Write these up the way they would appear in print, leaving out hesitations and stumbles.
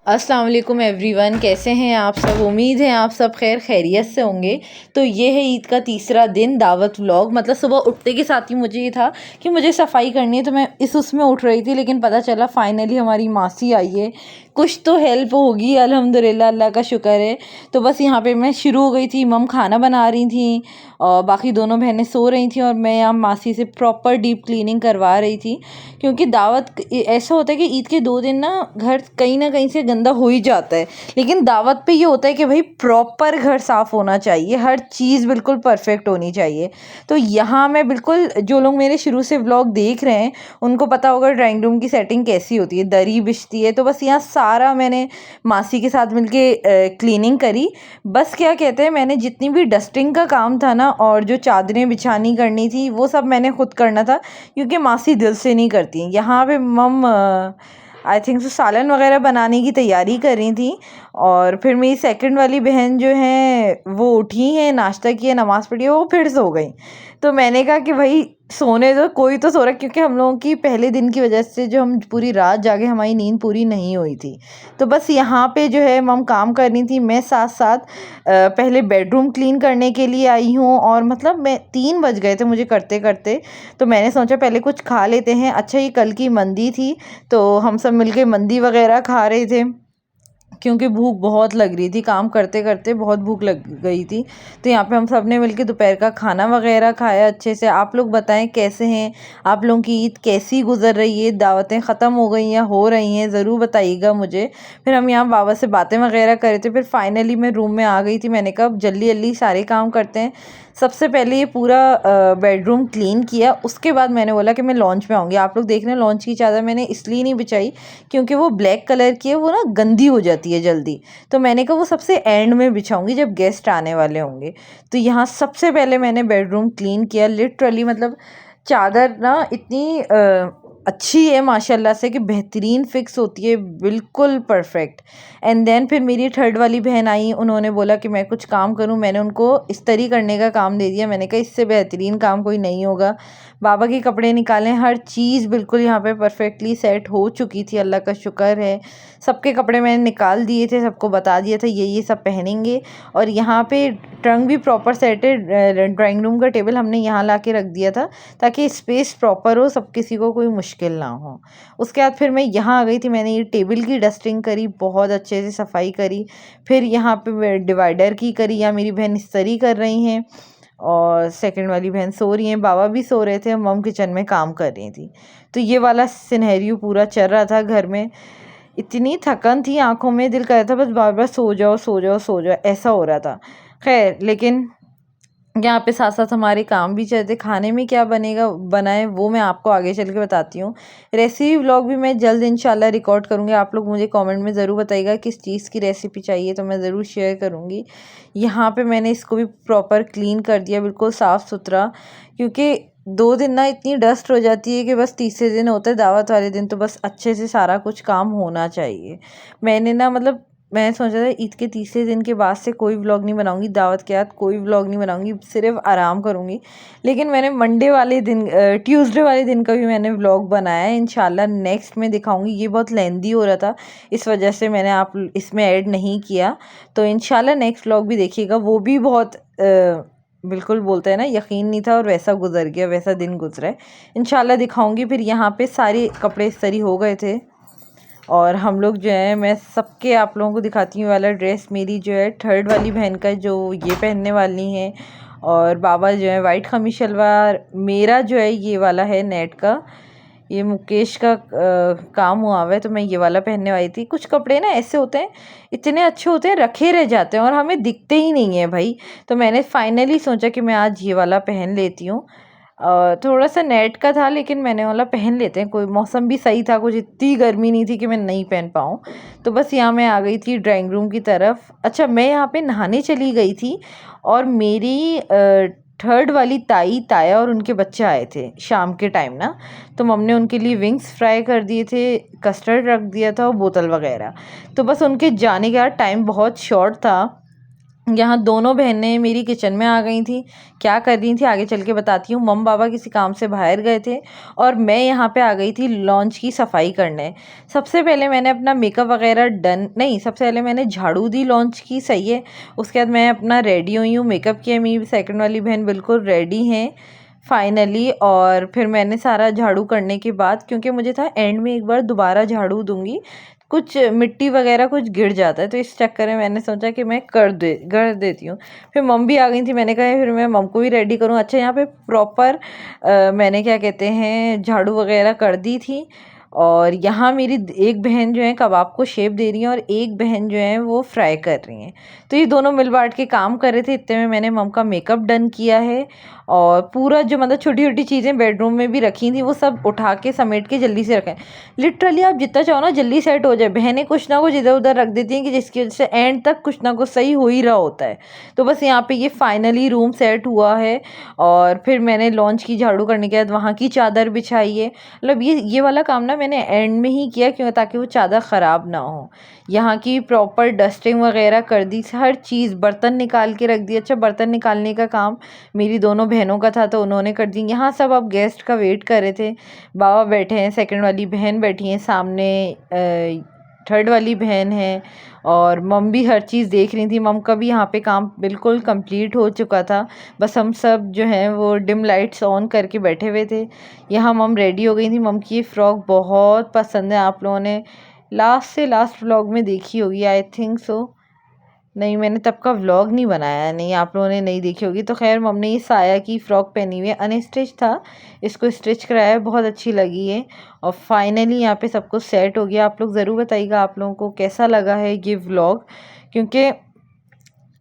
अस्सलाम वालेकुम एवरीवन, कैसे हैं आप सब। उम्मीद है आप सब खैरियत से होंगे। तो ये है ईद का तीसरा दिन दावत व्लॉग। मतलब सुबह उठते के साथ ही मुझे ये था कि मुझे सफाई करनी है, तो मैं उसमें उठ रही थी, लेकिन पता चला फाइनली हमारी मासी आई है। कुछ तो हेल्प होगी, अल्हम्दुलिल्लाह, अल्लाह का शुक्र है। तो बस यहाँ पे मैं शुरू हो गई थी। मम खाना बना रही थी और बाकी दोनों बहनें सो रही थी और मैं यहाँ मासी से प्रॉपर डीप क्लीनिंग करवा रही थी, क्योंकि दावत ऐसा होता है कि ईद के 2 दिन ना घर कहीं ना कहीं से गंदा हो ही जाता है, लेकिन दावत पे ये होता है कि भाई प्रॉपर घर साफ़ होना चाहिए, हर चीज़ बिल्कुल परफेक्ट होनी चाहिए। तो यहाँ मैं बिल्कुल, जो लोग मेरे शुरू से व्लॉग देख रहे हैं उनको पता होगा ड्राइंग रूम की सेटिंग कैसी होती है, दरी बिछती है। तो बस यहाँ सारा मैंने मासी के साथ मिलके क्लीनिंग करी। बस क्या कहते हैं, मैंने जितनी भी डस्टिंग का काम था ना और जो चादरें बिछानी करनी थी वो सब मैंने खुद करना था, क्योंकि मासी दिल से नहीं करती हैं। यहाँ पे मम आई थिंक सो सालन वगैरह बनाने की तैयारी कर रही थी। और फिर मेरी सेकंड वाली बहन जो है वो उठी हैं, नाश्ता किया, नमाज़ पढ़ी, वो फिर सो गई। तो मैंने कहा कि भाई सोने दो, कोई तो सो रहा, क्योंकि हम लोगों की पहले दिन की वजह से जो हम पूरी रात जागे, हमारी नींद पूरी नहीं हुई थी। तो बस यहाँ पे जो है मम काम करनी थी, मैं साथ साथ पहले बेडरूम क्लीन करने के लिए आई हूँ। और मतलब मैं 3 बज गए थे मुझे करते करते। तो मैंने सोचा पहले कुछ खा लेते हैं। अच्छा, ये कल की मंदी थी, तो हम सब मिलके मंदी वगैरह खा रहे थे, क्योंकि भूख बहुत लग रही थी, काम करते करते बहुत भूख लग गई थी। तो यहाँ पे हम सब ने मिलके दोपहर का खाना वगैरह खाया अच्छे से। आप लोग बताएं कैसे हैं, आप लोगों की ईद कैसी गुजर रही है, दावतें ख़त्म हो गई या हो रही हैं, ज़रूर बताइएगा मुझे। फिर हम यहाँ बाबा से बातें वगैरह कर रहे थे। फिर फाइनली मैं रूम में आ गई थी। मैंने कहा जल्दी जल्दी सारे काम करते हैं। सबसे पहले ये पूरा बेडरूम क्लीन किया, उसके बाद मैंने बोला कि मैं लॉन्च में आऊँगी। आप लोग देख रहे हैं लॉन्च की चादर मैंने इसलिए नहीं बिछाई क्योंकि वो ब्लैक कलर की है, वो ना गंदी हो जाती है जल्दी। तो मैंने कहा वो सबसे एंड में बिछाऊंगी जब गेस्ट आने वाले होंगे। तो यहाँ सबसे पहले मैंने बेडरूम क्लीन किया, लिटरली मतलब चादर ना इतनी अच्छी है माशाल्लाह से कि बेहतरीन फिक्स होती है, बिल्कुल परफेक्ट। एंड देन फिर मेरी थर्ड वाली बहन आई, उन्होंने बोला कि मैं कुछ काम करूं। मैंने उनको इस्त्री करने का काम दे दिया। मैंने कहा इससे बेहतरीन काम कोई नहीं होगा। बाबा के कपड़े निकालें, हर चीज़ बिल्कुल यहाँ पे परफेक्टली सेट हो चुकी थी, अल्लाह का शुक्र है। सबके कपड़े मैंने निकाल दिए थे, सबको बता दिया था ये सब पहनेंगे। और यहाँ पे ट्रंक भी प्रॉपर सेट है। ड्राइंग रूम का टेबल हमने यहाँ ला के रख दिया था ताकि स्पेस प्रॉपर हो, सब किसी को कोई मुश्किल ना हो। उसके बाद फिर मैं यहाँ आ गई थी, मैंने ये टेबल की डस्टिंग करी, बहुत अच्छे से सफाई करी। फिर यहाँ पे डिवाइडर की करी, या मेरी बहन इस्त्री कर रही हैं और सेकंड वाली बहन सो रही हैं, बाबा भी सो रहे थे, मम किचन में काम कर रही थी। तो ये वाला सिनेरियो पूरा चल रहा था घर में। इतनी थकन थी आंखों में, दिल कर रहा था बस बार बार सो जाओ सो जाओ सो जाओ, ऐसा हो रहा था। खैर, लेकिन यहाँ पे साथ साथ हमारे काम भी चलते। खाने में क्या बनेगा बनाए वो मैं आपको आगे चल के बताती हूँ। रेसिपी व्लॉग भी मैं जल्द इंशाल्लाह रिकॉर्ड करूँगी। आप लोग मुझे कमेंट में ज़रूर बताइएगा किस चीज़ की रेसिपी चाहिए, तो मैं ज़रूर शेयर करूँगी। यहाँ पे मैंने इसको भी प्रॉपर क्लीन कर दिया, बिल्कुल साफ़ सुथरा, क्योंकि 2 दिन ना इतनी डस्ट हो जाती है कि बस तीसरे दिन होता है दावत वाले दिन, तो बस अच्छे से सारा कुछ काम होना चाहिए। मैंने ना मतलब मैं सोचा था ईद के तीसरे दिन के बाद से कोई व्लॉग नहीं बनाऊंगी, दावत के बाद कोई व्लॉग नहीं बनाऊंगी, सिर्फ आराम करूंगी। लेकिन मैंने मंडे वाले दिन, ट्यूसडे वाले दिन का भी मैंने व्लॉग बनाया है, इंशाल्लाह नेक्स्ट में दिखाऊंगी। ये बहुत लेंदी हो रहा था, इस वजह से मैंने आप इसमें ऐड नहीं किया। तो इंशाल्लाह नेक्स्ट व्लॉग भी देखिएगा, वो भी बहुत बिल्कुल बोलते हैं ना, यकीन नहीं था और वैसा गुजर गया, वैसा दिन गुजरा है। इंशाल्लाह दिखाऊंगी। फिर यहाँ पे सारे कपड़े इस्त्री हो गए थे और हम लोग जो है, मैं सबके आप लोगों को दिखाती हूँ। वाला ड्रेस मेरी जो है थर्ड वाली बहन का, जो ये पहनने वाली हैं, और बाबा जो है वाइट खमीज शलवार, मेरा जो है ये वाला है नेट का, ये मुकेश का काम हुआ हुआ है, तो मैं ये वाला पहनने वाली थी। कुछ कपड़े ना ऐसे होते हैं, इतने अच्छे होते हैं, रखे रह जाते हैं और हमें दिखते ही नहीं है भाई। तो मैंने फाइनली सोचा कि मैं आज ये वाला पहन लेती हूँ। थोड़ा सा नेट का था, लेकिन मैंने वाला पहन लेते हैं, कोई मौसम भी सही था, कुछ इतनी गर्मी नहीं थी कि मैं नहीं पहन पाऊँ। तो बस यहाँ मैं आ गई थी ड्राइंग रूम की तरफ। अच्छा, मैं यहाँ पे नहाने चली गई थी और मेरी थर्ड वाली ताई, ताया और उनके बच्चे आए थे शाम के टाइम ना। तो मम्मी ने उनके लिए विंग्स फ्राई कर दिए थे, कस्टर्ड रख दिया था और बोतल वगैरह। तो बस उनके जाने के बाद टाइम बहुत शॉर्ट था, यहाँ दोनों बहनें मेरी किचन में आ गई थी। क्या कर रही थी आगे चल के बताती हूँ। मम्मी पापा किसी काम से बाहर गए थे और मैं यहाँ पे आ गई थी लॉन्च की सफाई करने। सबसे पहले मैंने अपना मेकअप वगैरह नहीं, सबसे पहले मैंने झाड़ू दी लॉन्च की, सही है। उसके बाद मैं अपना रेडी हुई हूँ, मेकअप किया। मेरी सेकंड वाली बहन बिल्कुल रेडी हैं फाइनली। और फिर मैंने सारा झाड़ू करने के बाद, क्योंकि मुझे था एंड में एक बार दोबारा झाड़ू दूंगी, कुछ मिट्टी वगैरह कुछ गिर जाता है, तो इस चक्कर में मैंने सोचा कि मैं कर देती हूँ। फिर मम भी आ गई थी, मैंने कहा फिर मैं मम को भी रेडी करूँ। अच्छा, यहाँ पे प्रॉपर मैंने क्या कहते हैं झाड़ू वगैरह कर दी थी। और यहाँ मेरी एक बहन जो है कबाब को शेप दे रही है और एक बहन जो है वो फ्राई कर रही हैं। तो ये दोनों मिल बांट के काम कर रहे थे। इतने में मैंने मम का मेकअप डन किया है और पूरा जो मतलब छोटी छोटी चीज़ें बेडरूम में भी रखी थी वो सब उठा के समेट के जल्दी से रखें। लिटरली आप जितना चाहो ना जल्दी सेट हो जाए, बहनें कुछ ना कुछ इधर उधर रख देती हैं कि जिसकी वजह से एंड तक कुछ ना कुछ सही हो ही रहा होता है। तो बस यहाँ पे ये फाइनली रूम सेट हुआ है। और फिर मैंने लॉन्च की झाड़ू करने के बाद वहाँ की चादर बिछाई है। मतलब ये वाला काम ना मैंने एंड में ही किया, क्यों, ताकि वो चादर ख़राब ना हो। यहाँ की प्रॉपर डस्टिंग वगैरह कर दी, हर चीज़, बर्तन निकाल के रख दिया। अच्छा, बर्तन निकालने का काम मेरी दोनों बहनों का था तो उन्होंने कर दी। यहाँ सब अब गेस्ट का वेट कर रहे थे। बाबा बैठे हैं, सेकंड वाली बहन बैठी हैं सामने, थर्ड वाली बहन है और मम भी हर चीज़ देख रही थी। मम का भी यहाँ पे काम बिल्कुल कंप्लीट हो चुका था, बस हम सब जो हैं वो डिम लाइट्स ऑन करके बैठे हुए थे। यहाँ मम रेडी हो गई थी। मम की ये फ़्रॉक बहुत पसंद है, आप लोगों ने लास्ट से लास्ट व्लॉग में देखी होगी, आई थिंक सो। नहीं, मैंने तब का व्लॉग नहीं बनाया, नहीं आप लोगों ने नहीं देखी होगी। तो खैर मम ने ये साया की फ़्रॉक पहनी हुई है, अनस्टिच था, इसको स्टिच कराया है, बहुत अच्छी लगी है। और फाइनली यहाँ पे सब कुछ सेट हो गया। आप लोग ज़रूर बताइएगा आप लोगों को कैसा लगा है ये व्लॉग, क्योंकि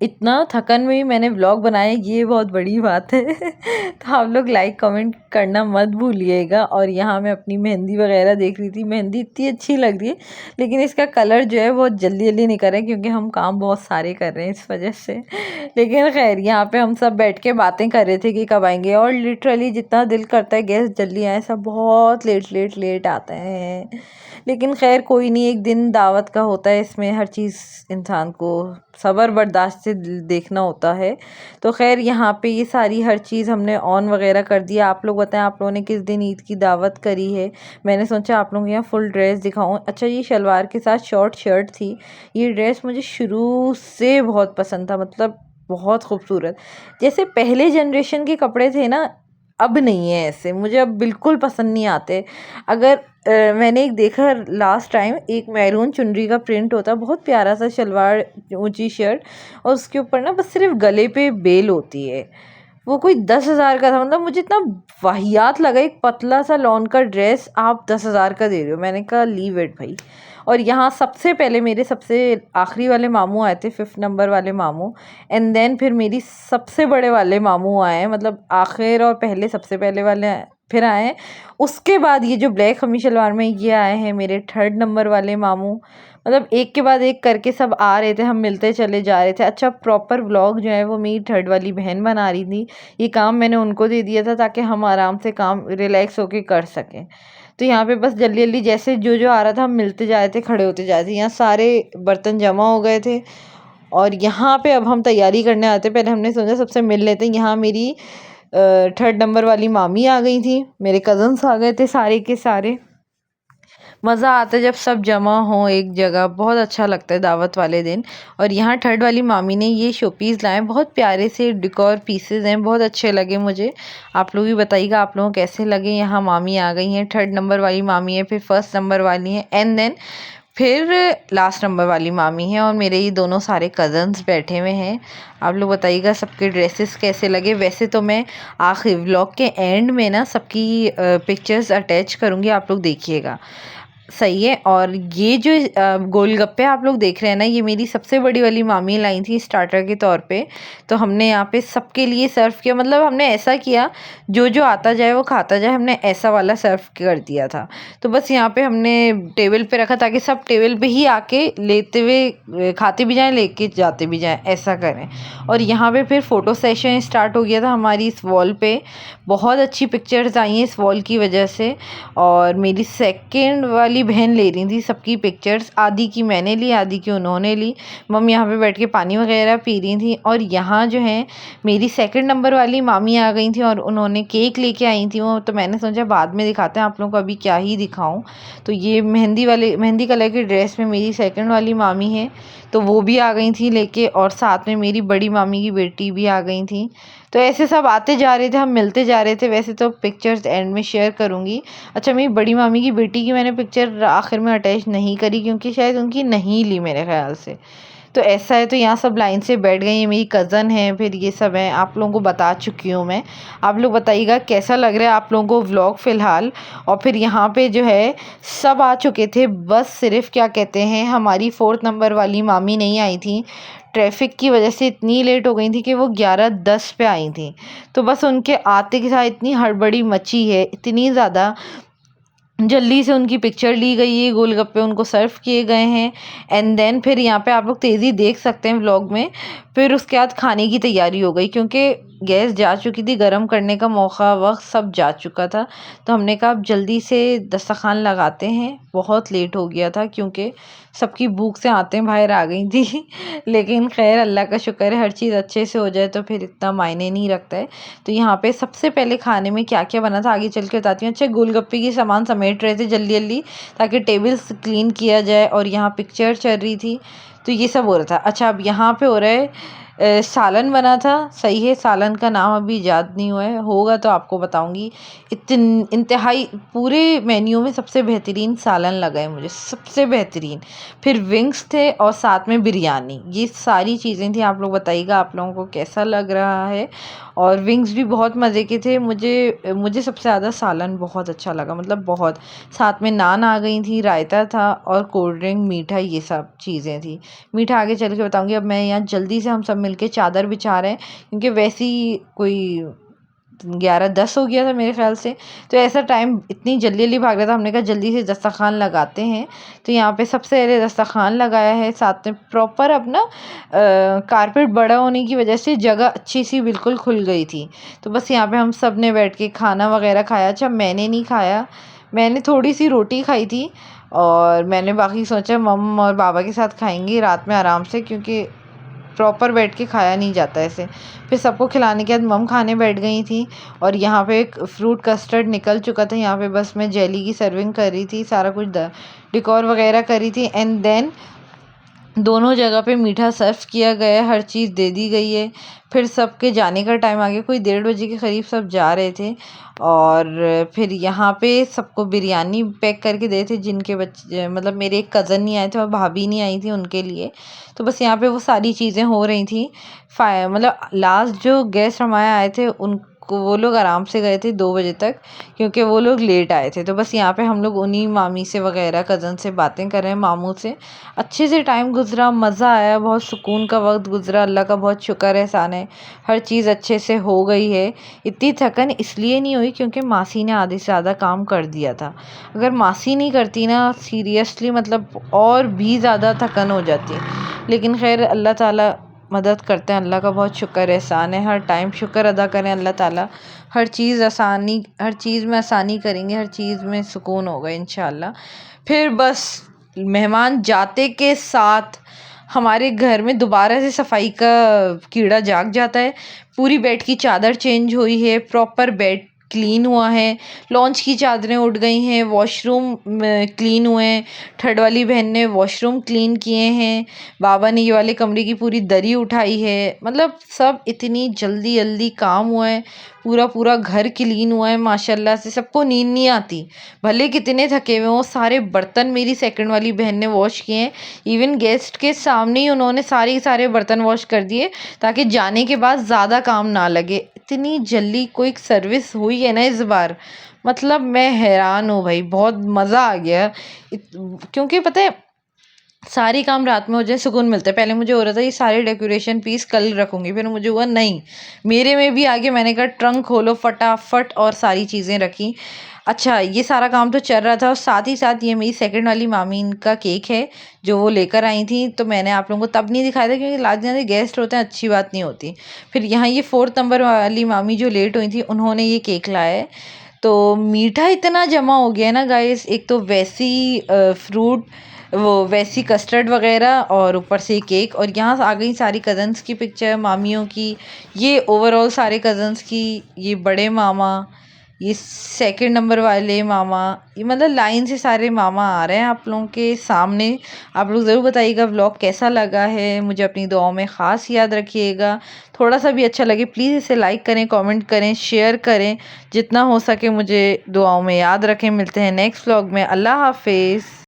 इतना थकन में भी मैंने व्लॉग बनाया, ये बहुत बड़ी बात है। तो आप लोग लाइक कमेंट करना मत भूलिएगा। और यहाँ मैं अपनी मेहंदी वगैरह देख रही थी, मेहंदी इतनी अच्छी लग रही है, लेकिन इसका कलर जो है बहुत जल्दी जल्दी नहीं कर रहे हैं क्योंकि हम काम बहुत सारे कर रहे हैं इस वजह से। लेकिन खैर यहाँ पे हम सब बैठ के बातें कर रहे थे कि कब आएंगे, और लिटरली जितना दिल करता है गेस्ट जल्दी आए, सब बहुत लेट आते हैं। लेकिन खैर कोई नहीं, एक दिन दावत का होता है, इसमें हर चीज़ इंसान को सब्र बर्दाश्त से देखना होता है। तो खैर यहाँ पे ये सारी हर चीज़ हमने ऑन वगैरह कर दिया। आप लोग बताएं आप लोगों ने किस दिन ईद की दावत करी है। मैंने सोचा आप लोगों को यहाँ फुल ड्रेस दिखाऊं। अच्छा, ये शलवार के साथ शॉर्ट शर्ट थी। ये ड्रेस मुझे शुरू से बहुत पसंद था, मतलब बहुत खूबसूरत। जैसे पहले जनरेशन के कपड़े थे ना, अब नहीं है ऐसे, मुझे अब बिल्कुल पसंद नहीं आते। अगर मैंने एक देखा लास्ट टाइम, एक मैरून चुनरी का प्रिंट होता है, बहुत प्यारा सा शलवार, ऊंची शर्ट, और उसके ऊपर ना बस सिर्फ गले पे बेल होती है। वो कोई 10,000 का था, मतलब मुझे इतना वाहियात लगा, एक पतला सा लॉन का ड्रेस आप 10,000 का दे रहे हो। मैंने कहा लीव इट भाई। और यहाँ सबसे पहले मेरे सबसे आखिरी वाले मामू आए थे, 5th नंबर वाले मामू, एंड देन फिर मेरी सबसे बड़े वाले मामू आए, मतलब आखिर और पहले सबसे पहले वाले फिर आए हैं। उसके बाद ये जो ब्लैक खमीज शलवार में ये आए हैं मेरे 3rd नंबर वाले मामू। मतलब एक के बाद एक करके सब आ रहे थे, हम मिलते चले जा रहे थे। अच्छा, प्रॉपर व्लॉग जो है वो मेरी 3rd वाली बहन बना रही थी। ये काम मैंने उनको दे दिया था ताकि हम आराम से काम रिलैक्स होके कर सकें। तो यहाँ पे बस जल्दी जल्दी जैसे जो आ रहा था हम मिलते जा रहे थे, खड़े होते जा रहे थे। यहाँ सारे बर्तन जमा हो गए थे और यहाँ पे अब हम तैयारी करने आते। पहले हमने सोचा सबसे मिल लेते हैं। यहाँ मेरी 3rd नंबर वाली मामी आ गई थी, मेरे कज़न्स आ गए थे सारे के सारे। मज़ा आता है जब सब जमा हो एक जगह, बहुत अच्छा लगता है दावत वाले दिन। और यहाँ 3rd वाली मामी ने ये शोपीस लाए, बहुत प्यारे से डेकोर पीसेस हैं, बहुत अच्छे लगे मुझे। आप लोग भी बताइएगा आप लोगों को कैसे लगे। यहाँ मामी आ गई हैं, 3rd नंबर वाली मामी है, फिर 1st नंबर वाली है, एंड देन फिर लास्ट नंबर वाली मामी है, और मेरे ये दोनों सारे कज़न्स बैठे हुए हैं। आप लोग बताइएगा सबके ड्रेसेस कैसे लगे। वैसे तो मैं आखिर व्लॉग के एंड में ना सबकी पिक्चर्स अटैच करूँगी, आप लोग देखिएगा, सही है। और ये जो गोलगप्पे आप लोग देख रहे हैं ना, ये मेरी सबसे बड़ी वाली मामी लाई थी स्टार्टर के तौर पे। तो हमने यहाँ पे सबके लिए सर्व किया, मतलब हमने ऐसा किया जो आता जाए वो खाता जाए, हमने ऐसा वाला सर्व कर दिया था। तो बस यहाँ पे हमने टेबल पे रखा ताकि सब टेबल पे ही आके लेते हुए खाते भी जाएं, लेके जाते भी जाएं, ऐसा करें। और यहाँ पे फिर फ़ोटो सेशन स्टार्ट हो गया था हमारी इस वॉल पे। बहुत अच्छी पिक्चर्स आई हैं इस वॉल की वजह से। और मेरी सेकेंड वाली वाली बहन ले रही थी सबकी पिक्चर्स, आधी की मैंने ली, आधी की उन्होंने ली। मम्मी यहाँ पे बैठ के पानी वगैरह पी रही थी और यहाँ जो है मेरी सेकंड नंबर वाली मामी आ गई थी और उन्होंने केक लेके आई थी वो, तो मैंने सोचा बाद में दिखाते हैं आप लोगों को, अभी क्या ही दिखाऊं। तो ये मेहंदी कलर की ड्रेस में मेरी सेकंड वाली मामी है, तो वो भी आ गई थी लेके, और साथ में मेरी बड़ी मामी की बेटी भी आ गई थी। तो ऐसे सब आते जा रहे थे, हम मिलते जा रहे थे। वैसे तो पिक्चर्स एंड में शेयर करूँगी। अच्छा, मेरी बड़ी मामी की बेटी की मैंने पिक्चर आखिर में अटैच नहीं करी क्योंकि शायद उनकी नहीं ली मेरे ख्याल से। तो ऐसा है, तो यहाँ सब लाइन से बैठ गई। ये मेरी कज़न है, फिर ये सब है, आप लोगों को बता चुकी हूँ मैं। आप लोग बताइएगा कैसा लग रहा है आप लोगों को व्लॉग फ़िलहाल। और फिर यहाँ पे जो है सब आ चुके थे, बस सिर्फ क्या कहते हैं हमारी 4th नंबर वाली मामी नहीं आई थी। ट्रैफिक की वजह से इतनी लेट हो गई थी कि वो 11:10 पे आई थी। तो बस उनके आते के साथ इतनी हड़बड़ी मची है, इतनी ज़्यादा जल्दी से उनकी पिक्चर ली गई है, गोलगप्पे उनको सर्व किए गए हैं। एंड देन फिर यहाँ पे आप लोग तेज़ी देख सकते हैं व्लॉग में। फिर उसके बाद खाने की तैयारी हो गई क्योंकि गैस जा चुकी थी, गर्म करने का मौका वक्त सब जा चुका था। तो हमने कहा अब जल्दी से दस्तरखान लगाते हैं, बहुत लेट हो गया था क्योंकि सबकी भूख से आते बाहर आ गई थी लेकिन खैर अल्लाह का शुक्र है, हर चीज़ अच्छे से हो जाए तो फिर इतना मायने नहीं रखता है। तो यहाँ पे सबसे पहले खाने में क्या क्या बना था आगे चल के बताती हूँ। अच्छा, गोलगप्पे की सामान समेट रहे थे जल्दी जल्दी ताकि टेबल्स क्लीन किया जाए, और यहाँ पिक्चर चल रही थी तो ये सब हो रहा था। अच्छा, अब यहाँ पे हो रहा है सालन बना था, सही है, सालन का नाम अभी याद नहीं हुआ है, होगा तो आपको बताऊंगी। इंतहाई पूरे मेन्यू में सबसे बेहतरीन सालन लगा है मुझे, सबसे बेहतरीन। फिर विंग्स थे और साथ में बिरयानी, ये सारी चीज़ें थी। आप लोग बताइएगा आप लोगों को कैसा लग रहा है। और विंग्स भी बहुत मज़े के थे। मुझे सबसे ज़्यादा सालन बहुत अच्छा लगा, मतलब बहुत। साथ में नान आ गई थी, रायता था और कोल्ड ड्रिंक, मीठा, ये सब चीज़ें थी। मीठा आगे चल के बताऊंगी। अब मैं यहाँ जल्दी से हम सब मिलके चादर बिछा रहे हैं क्योंकि वैसे ही कोई 11:10 हो गया था मेरे ख्याल से। तो ऐसा टाइम इतनी जल्दी जल्दी भाग रहा था, हमने कहा जल्दी से दस्तरखान लगाते हैं। तो यहाँ पे सबसे पहले दस्तरखान लगाया है, साथ में प्रॉपर अपना कारपेट बड़ा होने की वजह से जगह अच्छी सी बिल्कुल खुल गई थी। तो बस यहाँ पे हम सब ने बैठ के खाना वगैरह खाया। अच्छा, मैंने नहीं खाया, मैंने थोड़ी सी रोटी खाई थी और मैंने बाकी सोचा मम और बाबा के साथ खाएंगे रात में आराम से, क्योंकि प्रॉपर बैठ के खाया नहीं जाता ऐसे। फिर सबको खिलाने के बाद मम खाने बैठ गई थी और यहाँ पे एक फ्रूट कस्टर्ड निकल चुका था। यहाँ पे बस मैं जेली की सर्विंग कर रही थी, सारा कुछ डेकोर वगैरह करी थी। एंड देन दोनों जगह पे मीठा सर्व किया गया है, हर चीज़ दे दी गई है। फिर सबके जाने का टाइम आ गया, कोई 1:30 बजे के करीब सब जा रहे थे। और फिर यहाँ पे सबको बिरयानी पैक करके दे थे, जिनके बच्चे मतलब मेरे एक कज़न नहीं आए थे और भाभी नहीं आई थी उनके लिए। तो बस यहाँ पे वो सारी चीज़ें हो रही थी। मतलब लास्ट जो गेस्ट हमारे आए थे उनको वो लोग आराम से गए थे 2 बजे तक, क्योंकि वो लोग लेट आए थे। तो बस यहाँ पे हम लोग उन्हीं मामी से वगैरह कज़न से बातें कर रहे हैं, मामू से। अच्छे से टाइम गुजरा, मज़ा आया, बहुत सुकून का वक्त गुजरा। अल्लाह का बहुत शुक्र एहसान है, हर चीज़ अच्छे से हो गई है। इतनी थकन इसलिए नहीं हुई क्योंकि मासी ने आधे से ज़्यादा काम कर दिया था। अगर मासी नहीं करती ना, सीरियसली मतलब और भी ज़्यादा थकन हो जाती। लेकिन खैर अल्लाह ताला मदद करते हैं, अल्लाह का बहुत शुक्र एहसान है। हर टाइम शुक्र अदा करें, अल्लाह ताला हर चीज़ में आसानी करेंगे, हर चीज़ में सुकून होगा इंशाल्लाह। फिर बस मेहमान जाते के साथ हमारे घर में दोबारा से सफाई का कीड़ा जाग जाता है। पूरी बेड की चादर चेंज हुई है, प्रॉपर बेड क्लीन हुआ है, लॉन्च की चादरें उठ गई हैं, वॉशरूम क्लीन हुए हैं, थर्ड वाली बहन ने वॉशरूम क्लीन किए हैं, बाबा ने ये वाले कमरे की पूरी दरी उठाई है। मतलब सब इतनी जल्दी जल्दी काम हुआ है, पूरा घर क्लीन हुआ है माशाल्लाह से। सबको नींद नहीं आती, भले कितने थके हुए हों। सारे बर्तन मेरी सेकंड वाली बहन ने वॉश किए हैं, इवन गेस्ट के सामने ही उन्होंने सारे बर्तन वॉश कर दिए ताकि जाने के बाद ज़्यादा काम ना लगे। इतनी जल्दी कोई सर्विस हुई है ना इस बार, मतलब मैं हैरान हूँ भाई, बहुत मज़ा आ गया। क्योंकि पता है सारी काम रात में हो जाए सुकून मिलता है। पहले मुझे हो रहा था ये सारे डेकोरेशन पीस कल रखूँगी, फिर मुझे हुआ नहीं, मेरे में भी आगे मैंने कहा ट्रंक खोलो फटाफट और सारी चीज़ें रखी। अच्छा, ये सारा काम तो चल रहा था और साथ ही साथ ये मेरी सेकंड वाली मामी का केक है जो वो लेकर आई थी। तो मैंने आप लोगों को तब नहीं दिखाया था क्योंकि लाजमी गेस्ट होते हैं, अच्छी बात नहीं होती। फिर यहाँ ये 4th नंबर वाली मामी जो लेट हुई थी उन्होंने ये केक लाया है। तो मीठा इतना जमा हो गया है ना गाइस, एक तो वैसी फ्रूट वो वैसी कस्टर्ड वगैरह और ऊपर से केक, और यहाँ आ गई सारी कज़न्स की पिक्चर, मामियों की, ये ओवरऑल सारे कज़न्स की, ये बड़े मामा, ये सेकंड नंबर वाले मामा, ये मतलब लाइन से सारे मामा आ रहे हैं आप लोगों के सामने। आप लोग ज़रूर बताइएगा व्लॉग कैसा लगा है, मुझे अपनी दुआओं में ख़ास याद रखिएगा। थोड़ा सा भी अच्छा लगे प्लीज़ इसे लाइक करें, कमेंट करें, शेयर करें, जितना हो सके मुझे दुआओं में याद रखें। मिलते हैं नेक्स्ट व्लॉग में। अल्लाह हाफिज़।